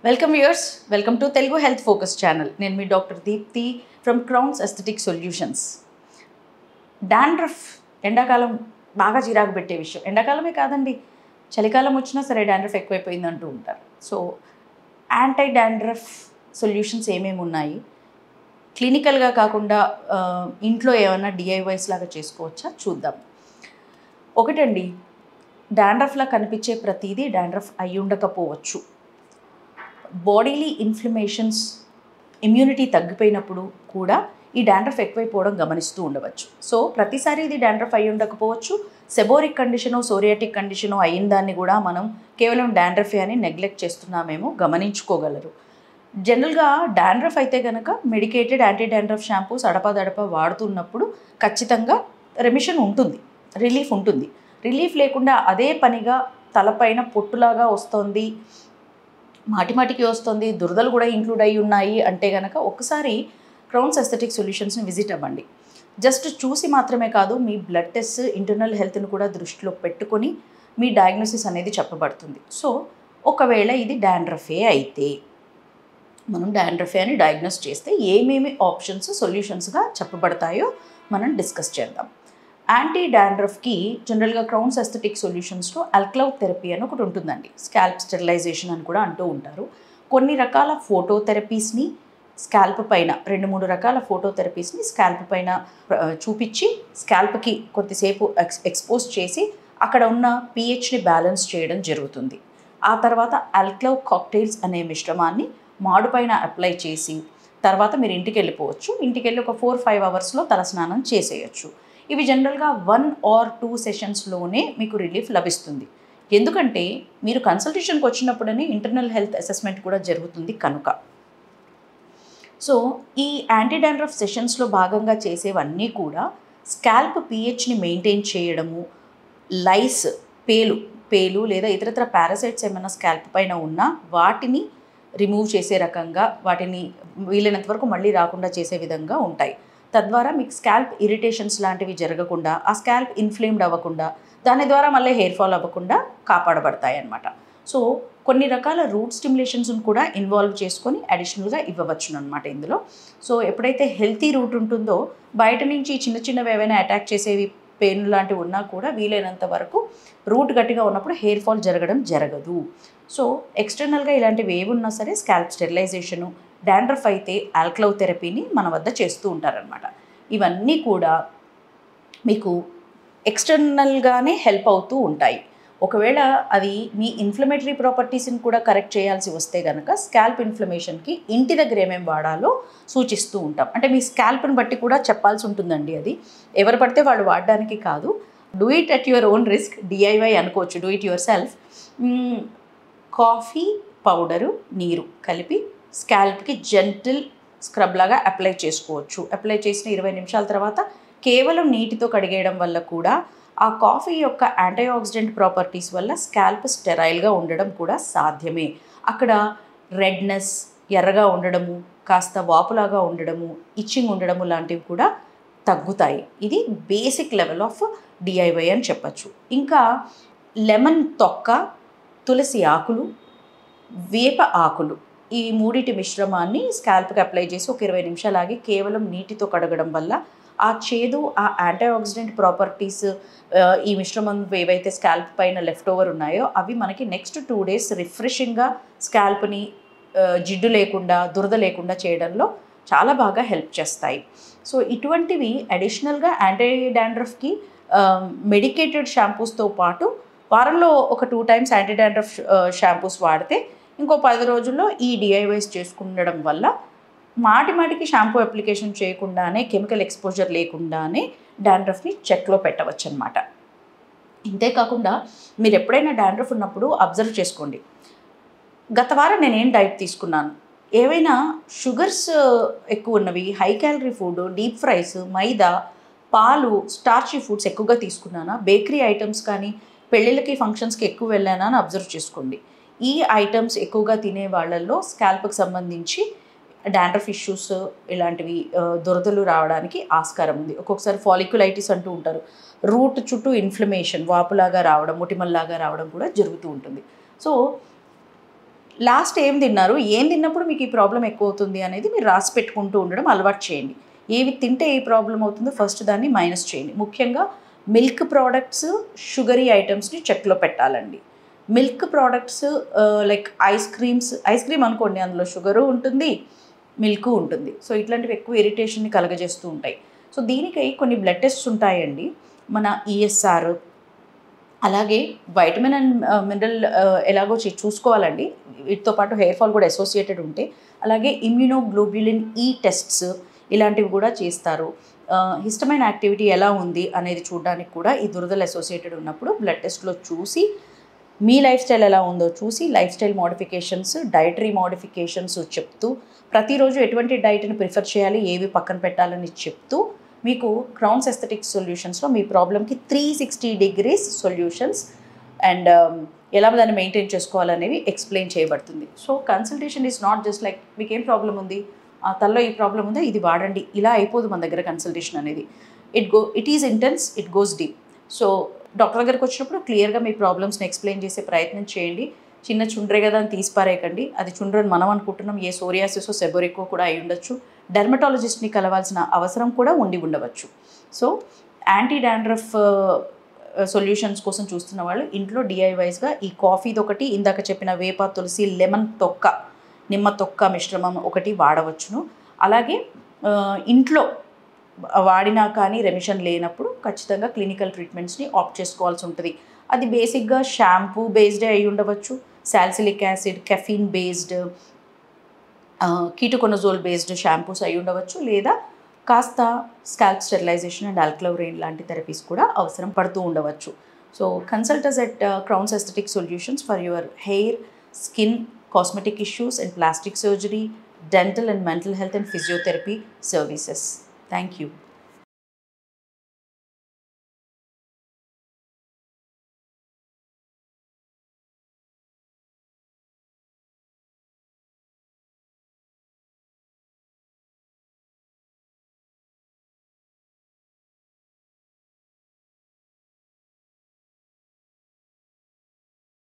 Welcome viewers, welcome to Telugu health focus channel. నేను మీ doctor Deepti from Crowns aesthetic solutions. Dandruff ఎండాకాలం బాగా చిరాకు పెట్టే విషయం. ఎండాకాలమే కాదండి, చలికాలం వచ్చినా సరే డాండ్రఫ్ ఎక్కువైపోయింది అంటూ ఉంటారు. సో యాంటీ డాండ్రఫ్ సొల్యూషన్స్ ఏమేమి ఉన్నాయి, క్లినికల్గా కాకుండా ఇంట్లో ఏమైనా డిఐవైస్ లాగా చేసుకోవచ్చా చూద్దాం. ఒకటండి, డాండ్రఫ్లా కనిపించే ప్రతిదీ డాండ్రఫ్ అయి ఉండకపోవచ్చు. బాడీలీ ఇన్ఫ్లమేషన్స్, ఇమ్యూనిటీ తగ్గిపోయినప్పుడు కూడా ఈ డాండ్రఫ్ ఎక్కువైపోవడం గమనిస్తూ ఉండవచ్చు. సో ప్రతిసారి ఇది డాండ్రఫ్ అయి ఉండకపోవచ్చు. సెబోరిక్ కండిషనో సోరియాటిక్ కండిషనో అయిన దాన్ని కూడా మనం కేవలం డాండ్రఫే అని నెగ్లెక్ట్ చేస్తున్నామేమో గమనించుకోగలరు. జనరల్గా డాండ్రఫ్ అయితే కనుక మెడికేటెడ్ యాంటీ డాండ్రఫ్ షాంపూస్ అడపదడప వాడుతున్నప్పుడు ఖచ్చితంగా రెమిషన్ ఉంటుంది, రిలీఫ్ ఉంటుంది. రిలీఫ్ లేకుండా అదే పనిగా తలపైన పొట్టులాగా వస్తుంది, మాటిమాటికి వస్తుంది, దురదలు కూడా ఇంక్లూడ్ అయి ఉన్నాయి అంటే కనుక ఒకసారి క్రౌన్స్ ఎస్థెటిక్ సొల్యూషన్స్ని విజిట్ అవ్వండి. జస్ట్ చూసి మాత్రమే కాదు, మీ బ్లడ్ టెస్ట్, ఇంటర్నల్ హెల్త్ని కూడా దృష్టిలో పెట్టుకొని మీ డయాగ్నోసిస్ అనేది చెప్పబడుతుంది. సో ఒకవేళ ఇది డాండ్రఫే అయితే మనం డాండ్రఫే అని డయాగ్నోస్ చేస్తే ఏమేమి ఆప్షన్స్, సొల్యూషన్స్గా చెప్పబడతాయో మనం డిస్కస్ చేద్దాం. యాంటీ డాండ్రఫ్కి జనరల్గా క్రౌన్స్ ఎస్థెటిక్ సొల్యూషన్స్లో అల్క్లవ్ థెరపీ అని ఒకటి ఉంటుందండి. స్కాల్ప్ స్టెరిలైజేషన్ అని కూడా అంటూ ఉంటారు. కొన్ని రకాల ఫోటోథెరపీస్ని స్కాల్ప్ పైన, 2-3 రకాల ఫోటోథెరపీస్ని స్కాల్ప్ పైన చూపించి స్కాల్ప్కి కొద్దిసేపు ఎక్స్పోజ్ చేసి అక్కడ ఉన్న pHని బ్యాలెన్స్ చేయడం జరుగుతుంది. ఆ తర్వాత అల్క్లవ్ కాక్టైల్స్ అనే మిశ్రమాన్ని మాడు పైన అప్లై చేసి తర్వాత మీరు ఇంటికి వెళ్ళిపోవచ్చు. ఇంటికి వెళ్ళి ఒక 4-5 అవర్స్లో తలస్నానం చేసేయచ్చు. ఇవి జనరల్గా 1 or 2 సెషన్స్లోనే మీకు రిలీఫ్ లభిస్తుంది. ఎందుకంటే మీరు కన్సల్టేషన్కి వచ్చినప్పుడనే ఇంటర్నల్ హెల్త్ అసెస్మెంట్ కూడా జరుగుతుంది కనుక. సో ఈ యాంటీ డాండ్రఫ్ సెషన్స్లో భాగంగా చేసేవన్నీ కూడా స్కాల్ప్ pHని మెయింటైన్ చేయడము, లైస్, పేలు లేదా ఇతరత్ర పారాసైట్స్ ఏమైనా స్కాల్ప్ పైన ఉన్నా వాటిని రిమూవ్ చేసే రకంగా, వాటిని వీలైనంత వరకు మళ్ళీ రాకుండా చేసే విధంగా ఉంటాయి. తద్వారా మీకు స్కాల్ప్ ఇరిటేషన్స్ లాంటివి జరగకుండా, ఆ స్కాల్ప్ ఇన్ఫ్లేమ్డ్ అవ్వకుండా, దాని ద్వారా మళ్ళీ హెయిర్ ఫాల్ అవ్వకుండా కాపాడబడతాయి అన్నమాట. సో కొన్ని రకాల రూట్ స్టిమ్యులేషన్స్ని కూడా ఇన్వాల్వ్ చేసుకొని అడిషనల్గా ఇవ్వవచ్చును అనమాట ఇందులో. సో ఎప్పుడైతే హెల్తీ రూట్ ఉంటుందో బయట నుంచి చిన్న చిన్నవి ఏవైనా అటాక్ చేసేవి, పెయిన్ లాంటివి ఉన్నా కూడా వీలైనంత వరకు రూట్ గట్టిగా ఉన్నప్పుడు హెయిర్ ఫాల్ జరగదు. సో ఎక్స్టర్నల్గా ఇలాంటివి ఏవి ఉన్నా సరే స్కాల్ప్ స్టెరిలైజేషను, డాండ్రఫ్ అయితే అల్క్లవ్ థెరపీని మన వద్ద చేస్తూ ఉంటారనమాట. ఇవన్నీ కూడా మీకు ఎక్స్టర్నల్గానే హెల్ప్ అవుతూ ఉంటాయి. ఒకవేళ అది మీ ఇన్ఫ్లమేటరీ ప్రాపర్టీస్ని కూడా కరెక్ట్ చేయాల్సి వస్తే కనుక స్కాల్ప్ ఇన్ఫ్లమేషన్కి ఇంటి దగ్గర ఏమేమి వాడాలో సూచిస్తూ ఉంటాం. అంటే మీ స్కాల్ప్ని బట్టి కూడా చెప్పాల్సి ఉంటుందండి. అది ఎవరు పడితే వాళ్ళు వాడడానికి కాదు. Do it at your own risk, DIY అనుకోవచ్చు, do it yourself. Coffee powder, నీరు కలిపి స్కాల్ప్కి జెంటిల్ స్క్రబ్ లాగా అప్లై చేసుకోవచ్చు. అప్లై చేసిన 20 నిమిషాల తర్వాత కేవలం నీటితో కడిగేయడం వల్ల కూడా ఆ కాఫీ యొక్క యాంటీ ఆక్సిడెంట్ ప్రాపర్టీస్ వల్ల స్కాల్ప్ స్టెరైల్గా ఉండడం కూడా సాధ్యమే. అక్కడ రెడ్నెస్, ఎర్రగా ఉండడము, కాస్త వాపులాగా ఉండడము, ఇచ్చింగ్ ఉండడము లాంటివి కూడా తగ్గుతాయి. ఇది బేసిక్ లెవెల్ ఆఫ్ డిఐవై అని చెప్పచ్చు. ఇంకా లెమన్ తొక్క, తులసి ఆకులు, వేప ఆకులు, ఈ మూడిటి మిశ్రమాన్ని స్కాల్ప్కి అప్లై చేసి ఒక 20 నిమిషాలు ఆగి కేవలం నీటితో కడగడం వల్ల ఆ చేదు, ఆ యాంటీ ఆక్సిడెంట్ ప్రాపర్టీస్, ఈ మిశ్రమం ఏవైతే స్కాల్ప్ పైన లెఫ్ట్ ఓవర్ ఉన్నాయో అవి మనకి నెక్స్ట్ 2 days రిఫ్రెషింగ్గా స్కాల్ప్ని జిడ్డు లేకుండా, దురద లేకుండా చేయడంలో చాలా బాగా హెల్ప్ చేస్తాయి. సో ఇటువంటివి అడిషనల్గా యాంటీ డాండ్రఫ్కి మెడికేటెడ్ షాంపూస్తో పాటు వారంలో ఒక 2 times యాంటీ డాండ్రఫ్ షాంపూస్ వాడితే ఇంకో 10 రోజుల్లో ఈ డిఐవైస్ చేసుకుండడం వల్ల మాటికి షాంపూ అప్లికేషన్ చేయకుండానే, కెమికల్ ఎక్స్పోజర్ లేకుండానే డాండ్రఫ్ని చెక్లో పెట్టవచ్చు అనమాట. ఇంతేకాకుండా మీరు ఎప్పుడైనా డాండ్రఫ్ ఉన్నప్పుడు అబ్జర్వ్ చేసుకోండి, గత వారం నేనేం డైట్ తీసుకున్నాను, ఏవైనా షుగర్స్ ఎక్కువ ఉన్నవి, high calorie food, deep fries, మైదా, పాలు, స్టార్చీ ఫుడ్స్ ఎక్కువగా తీసుకున్నానా, బేకరీ ఐటమ్స్ కానీ పెళ్ళిళ్ళకి, ఫంక్షన్స్కి ఎక్కువ వెళ్ళానా అని అబ్జర్వ్ చేసుకోండి. ఈ ఐటమ్స్ ఎక్కువగా తినే వాళ్ళల్లో స్కాల్ప్కి సంబంధించి డాండ్రఫ్ ఇష్యూస్, ఇలాంటివి దురదలు రావడానికి ఆస్కారం ఉంది. ఒక్కొక్కసారి ఫాలిక్యులైటిస్ అంటూ ఉంటారు, రూట్ చుట్టూ ఇన్ఫ్లమేషన్, వాపులాగా రావడం, మొటిమల్లాగా రావడం కూడా జరుగుతూ ఉంటుంది. సో లాస్ట్ ఏం తిన్నారు, ఏం తిన్నప్పుడు మీకు ఈ ప్రాబ్లం ఎక్కువ అవుతుంది అనేది మీరు రాసి పెట్టుకుంటూ ఉండడం అలవాటు చేయండి. ఏవి తింటే ఏ ప్రాబ్లం అవుతుందో ఫస్ట్ దాన్ని మైనస్ చేయండి. ముఖ్యంగా మిల్క్ ప్రోడక్ట్స్, షుగరీ ఐటమ్స్ని చెక్లో పెట్టాలండి. Milk products like ice cream అనుకోండి, అందులో షుగరు ఉంటుంది, మిల్క్ ఉంటుంది. సో ఇట్లాంటివి ఎక్కువ ఇరిటేషన్ని కలగజేస్తూ ఉంటాయి. సో దీనికై కొన్ని బ్లడ్ టెస్ట్స్ ఉంటాయండి. మన ఈఎస్ఆర్, అలాగే వైటమిన్ అండ్ మినరల్ ఎలాగో చూసుకోవాలండి. వీటితో పాటు హెయిర్ ఫాల్ కూడా అసోసియేటెడ్ ఉంటే, అలాగే ఇమ్యూనోగ్లోబ్యులిన్ ఈ టెస్ట్స్ ఇలాంటివి కూడా చేస్తారు. హిస్టమైన్ యాక్టివిటీ ఎలా ఉంది అనేది చూడడానికి కూడా ఈ దురదలు అసోసియేటెడ్ ఉన్నప్పుడు బ్లడ్ టెస్ట్లో చూసి, మీ లైఫ్ స్టైల్ ఎలా ఉందో చూసి life style modifications, dietary modifications చెప్తూ, ప్రతిరోజు ఎటువంటి డైట్ని ప్రిఫర్ చేయాలి, ఏవి పక్కన పెట్టాలని చెప్తూ మీకు క్రౌన్స్ ఎస్థెటిక్స్ సొల్యూషన్స్లో మీ ప్రాబ్లమ్కి 360 degrees సొల్యూషన్స్ అండ్ ఎలా దాన్ని మెయింటైన్ చేసుకోవాలనేవి ఎక్స్ప్లెయిన్ చేయబడుతుంది. So consultation is not just like మీకు ఏం ప్రాబ్లం ఉంది, ఆ తల్లో ఈ ప్రాబ్లం ఉందా, ఇది వాడండి, ఇలా అయిపోదు మన దగ్గర కన్సల్టేషన్ అనేది. It is intense, it goes deep. So doctor దగ్గరికి వచ్చినప్పుడు క్లియర్గా మీ ప్రాబ్లమ్స్ని ఎక్స్ప్లెయిన్ చేసే ప్రయత్నం చేయండి. చిన్న చుండ్రే కదా అని తీసిపారేయకండి. అది చుండ్రని మనం అనుకుంటున్నాం, ఏ సోరియాసిసో సెబోరికో కూడా అయి ఉండొచ్చు. డెర్మటాలజిస్ట్ని కలవాల్సిన అవసరం కూడా ఉండవచ్చు. సో యాంటీ డాండ్రఫ్ సొల్యూషన్స్ కోసం చూస్తున్న వాళ్ళు ఇంట్లో డిఐవైస్గా ఈ కాఫీది ఒకటి, ఇందాక చెప్పిన వేప, తులసి, లెమన్ తొక్క, నిమ్మ తొక్క మిశ్రమం ఒకటి వాడవచ్చును. అలాగే ఇంట్లో వాడినా కానీ రెమిషన్ లేనప్పుడు ఖచ్చితంగా క్లినికల్ ట్రీట్మెంట్స్ని ఆప్ట్ చేసుకోవాల్సి ఉంటుంది. అది బేసిక్గా షాంపూ బేస్డే అయి ఉండవచ్చు, salicylic acid, caffeine based, ketoconazole based shampoos అయి ఉండవచ్చు, లేదా కాస్త స్కాల్ప్ స్టెరిలైజేషన్ అండ్ ఆల్క్లోరైన్ లాంటి థెరపీస్ కూడా అవసరం పడుతూ ఉండవచ్చు. So consult us at Crowns Aesthetic Solutions for your hair, skin, cosmetic issues and plastic surgery, dental and mental health and physiotherapy services. Thank you.